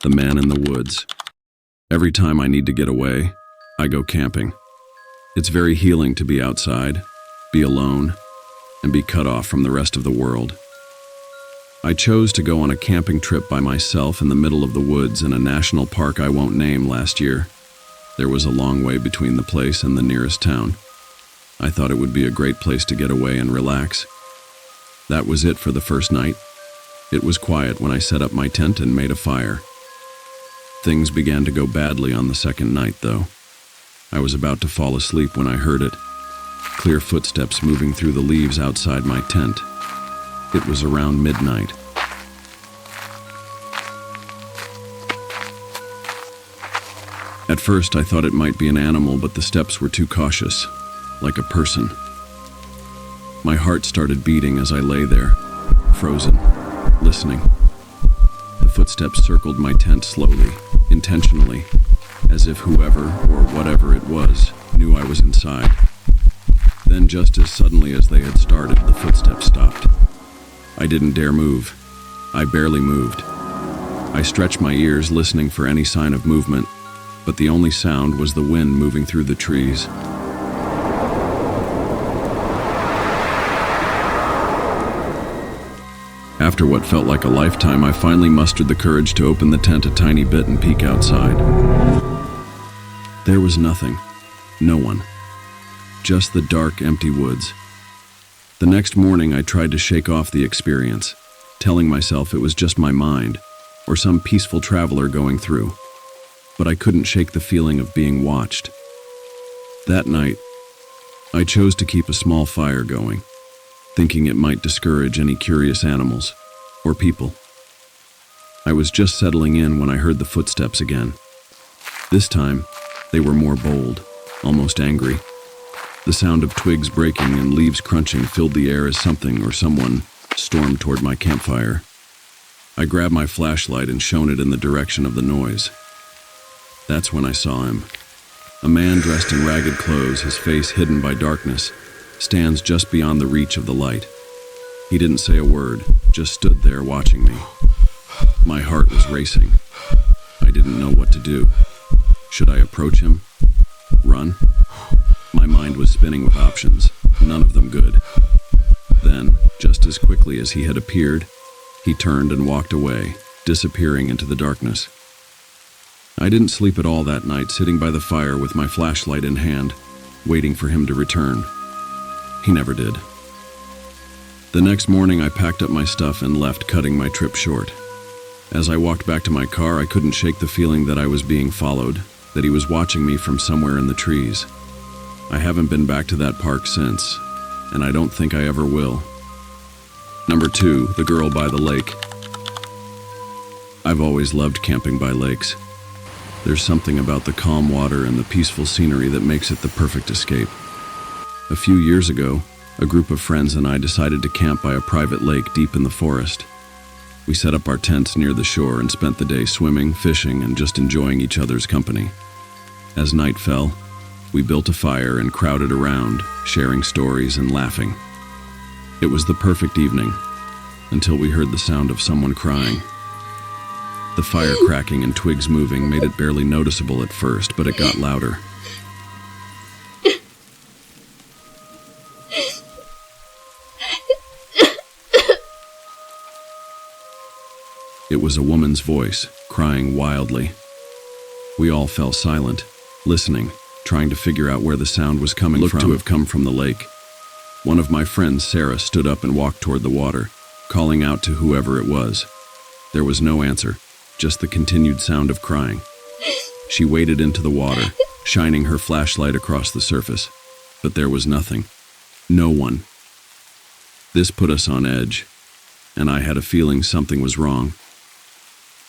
the man in the woods. Every time I need to get away, I go camping. It's very healing to be outside, be alone, and be cut off from the rest of the world. I chose to go on a camping trip by myself in the middle of the woods in a national park I won't name last year. There was a long way between the place and the nearest town. I thought it would be a great place to get away and relax. That was it for the first night. It was quiet when I set up my tent and made a fire. Things began to go badly on the second night, though. I was about to fall asleep when I heard it. Clear footsteps moving through the leaves outside my tent. It was around midnight. At first, I thought it might be an animal, but the steps were too cautious, like a person. My heart started beating as I lay there, frozen, listening. The footsteps circled my tent slowly, intentionally, as if whoever or whatever it was knew I was inside. Then, just as suddenly as they had started, the footsteps stopped. I didn't dare move. I barely moved. I stretched my ears, listening for any sign of movement, but the only sound was the wind moving through the trees. After what felt like a lifetime, I finally mustered the courage to open the tent a tiny bit and peek outside. There was nothing. No one. Just the dark, empty woods. The next morning, I tried to shake off the experience, telling myself it was just my mind, or some peaceful traveler going through. But I couldn't shake the feeling of being watched. That night, I chose to keep a small fire going, thinking it might discourage any curious animals or people. I was just settling in when I heard the footsteps again. This time, they were more bold, almost angry. The sound of twigs breaking and leaves crunching filled the air as something or someone stormed toward my campfire. I grabbed my flashlight and shone it in the direction of the noise. That's when I saw him. A man dressed in ragged clothes, his face hidden by darkness, stands just beyond the reach of the light. He didn't say a word, just stood there watching me. My heart was racing. I didn't know what to do. Should I approach him? Run? My mind was spinning with options, none of them good. Then, just as quickly as he had appeared, he turned and walked away, disappearing into the darkness. I didn't sleep at all that night, sitting by the fire with my flashlight in hand, waiting for him to return. He never did. The next morning, I packed up my stuff and left, cutting my trip short. As I walked back to my car, I couldn't shake the feeling that I was being followed, that he was watching me from somewhere in the trees. I haven't been back to that park since, and I don't think I ever will. Number 2, the girl by the lake. I've always loved camping by lakes. There's something about the calm water and the peaceful scenery that makes it the perfect escape. A few years ago, a group of friends and I decided to camp by a private lake deep in the forest. We set up our tents near the shore and spent the day swimming, fishing, and just enjoying each other's company. As night fell, we built a fire and crowded around, sharing stories and laughing. It was the perfect evening, until we heard the sound of someone crying. The fire cracking and twigs moving made it barely noticeable at first, but it got louder. It was a woman's voice, crying wildly. We all fell silent, listening, trying to figure out where the sound was coming from. It looked to have come from the lake. One of my friends, Sarah, stood up and walked toward the water, calling out to whoever it was. There was no answer, just the continued sound of crying. She waded into the water, shining her flashlight across the surface, but there was nothing. No one. This put us on edge, and I had a feeling something was wrong.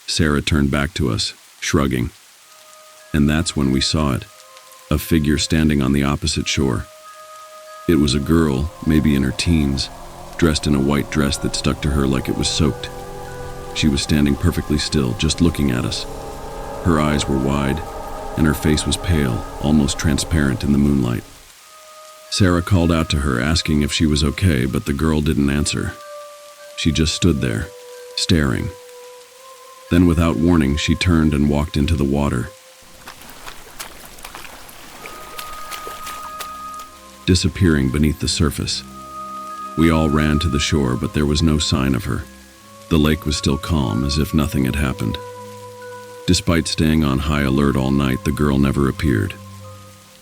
Sarah turned back to us, shrugging. And that's when we saw it, a figure standing on the opposite shore. It was a girl, maybe in her teens, dressed in a white dress that stuck to her like it was soaked. She was standing perfectly still, just looking at us. Her eyes were wide, and her face was pale, almost transparent in the moonlight. Sarah called out to her, asking if she was okay, but the girl didn't answer. She just stood there, staring. Then, without warning, she turned and walked into the water, disappearing beneath the surface. We all ran to the shore, but there was no sign of her. The lake was still calm, as if nothing had happened. Despite staying on high alert all night, the girl never appeared.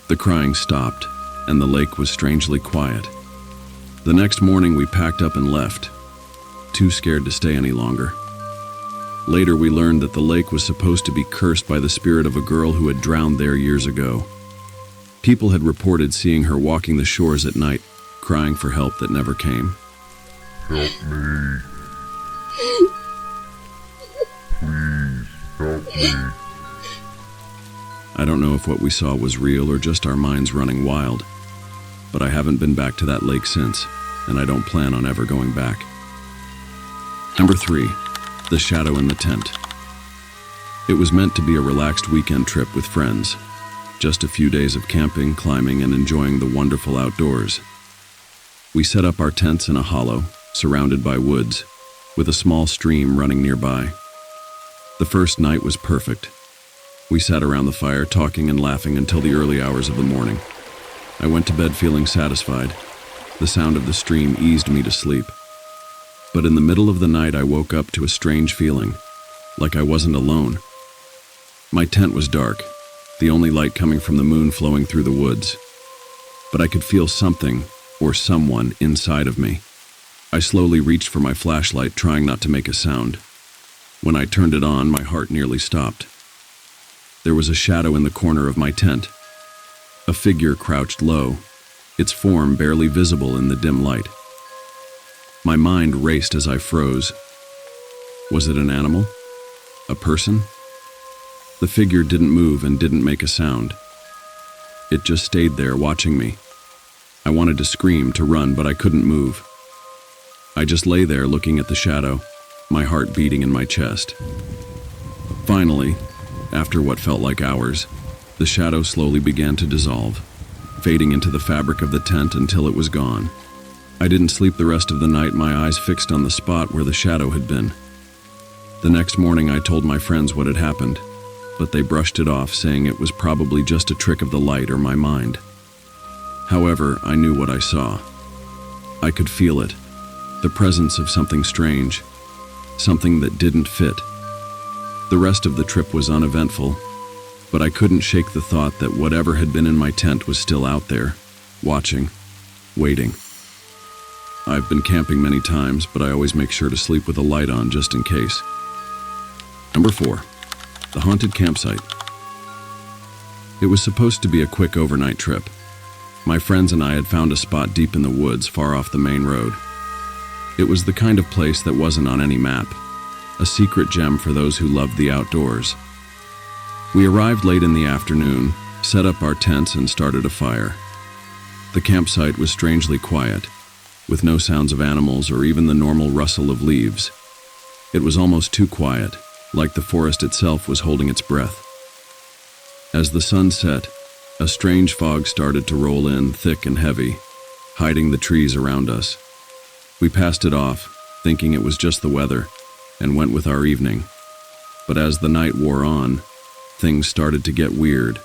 The crying stopped, and the lake was strangely quiet. The next morning, we packed up and left, too scared to stay any longer. Later, we learned that the lake was supposed to be cursed by the spirit of a girl who had drowned there years ago. People had reported seeing her walking the shores at night, crying for help that never came. Help me. Please, help me. I don't know if what we saw was real or just our minds running wild, but I haven't been back to that lake since, and I don't plan on ever going back. Number 3. The shadow in the tent. It was meant to be a relaxed weekend trip with friends. Just a few days of camping, climbing, and enjoying the wonderful outdoors. We set up our tents in a hollow, surrounded by woods, with a small stream running nearby. The first night was perfect. We sat around the fire, talking and laughing until the early hours of the morning. I went to bed feeling satisfied. The sound of the stream eased me to sleep. But in the middle of the night, I woke up to a strange feeling, like I wasn't alone. My tent was dark, the only light coming from the moon flowing through the woods. But I could feel something or someone inside of me. I slowly reached for my flashlight, trying not to make a sound. When I turned it on, my heart nearly stopped. There was a shadow in the corner of my tent. A figure crouched low, its form barely visible in the dim light. My mind raced as I froze. Was it an animal? A person? The figure didn't move and didn't make a sound. It just stayed there watching me. I wanted to scream, to run, but I couldn't move. I just lay there looking at the shadow, my heart beating in my chest. Finally, after what felt like hours, the shadow slowly began to dissolve, fading into the fabric of the tent until it was gone. I didn't sleep the rest of the night, my eyes fixed on the spot where the shadow had been. The next morning, I told my friends what had happened, but they brushed it off, saying it was probably just a trick of the light or my mind. However, I knew what I saw. I could feel it, the presence of something strange, something that didn't fit. The rest of the trip was uneventful, but I couldn't shake the thought that whatever had been in my tent was still out there, watching, waiting. I've been camping many times, but I always make sure to sleep with a light on just in case. Number 4. The haunted campsite. It was supposed to be a quick overnight trip. My friends and I had found a spot deep in the woods far off the main road. It was the kind of place that wasn't on any map, a secret gem for those who loved the outdoors. We arrived late in the afternoon, set up our tents, and started a fire. The campsite was strangely quiet, with no sounds of animals or even the normal rustle of leaves. It was almost too quiet, like the forest itself was holding its breath. As the sun set, a strange fog started to roll in, thick and heavy, hiding the trees around us. We passed it off, thinking it was just the weather, and went with our evening. But as the night wore on, things started to get weird.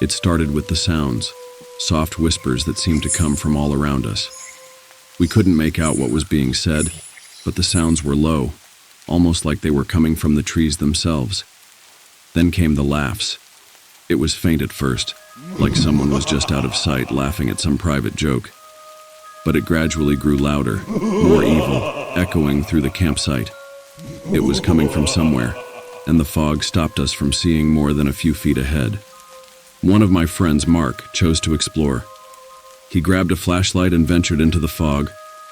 It started with the sounds, soft whispers that seemed to come from all around us. We couldn't make out what was being said, but the sounds were low, almost like they were coming from the trees themselves. Then came the laughs. It was faint at first, like someone was just out of sight laughing at some private joke. But it gradually grew louder, more evil, echoing through the campsite. It was coming from somewhere, and the fog stopped us from seeing more than a few feet ahead. One of my friends, Mark, chose to explore. He grabbed a flashlight and ventured into the fog,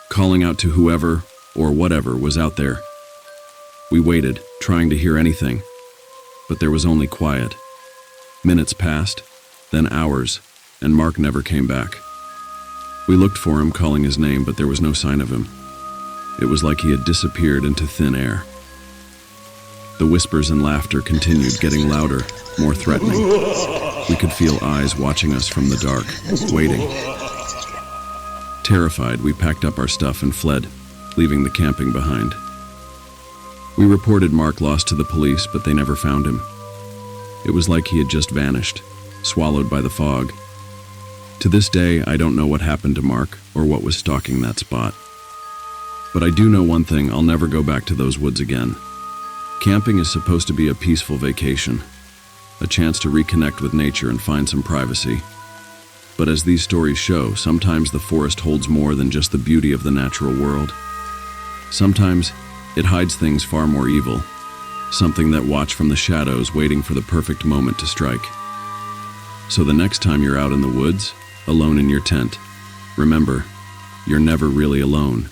calling out to whoever or whatever was out there. We waited, trying to hear anything, but there was only quiet. Minutes passed, then hours, and Mark never came back. We looked for him, calling his name, but there was no sign of him. It was like he had disappeared into thin air. The whispers and laughter continued, getting louder, more threatening. We could feel eyes watching us from the dark, waiting. Terrified, we packed up our stuff and fled, leaving the camping behind. We reported Mark lost to the police, but they never found him. It was like he had just vanished, swallowed by the fog. To this day, I don't know what happened to Mark or what was stalking that spot. But I do know one thing: I'll never go back to those woods again. Camping is supposed to be a peaceful vacation, a chance to reconnect with nature and find some privacy. But as these stories show, sometimes the forest holds more than just the beauty of the natural world. Sometimes it hides things far more evil, something that watch from the shadows, waiting for the perfect moment to strike. So the next time you're out in the woods, alone in your tent, remember, you're never really alone.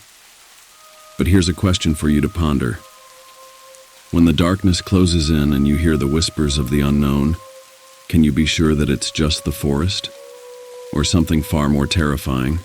But here's a question for you to ponder. When the darkness closes in and you hear the whispers of the unknown, can you be sure that it's just the forest? Or something far more terrifying?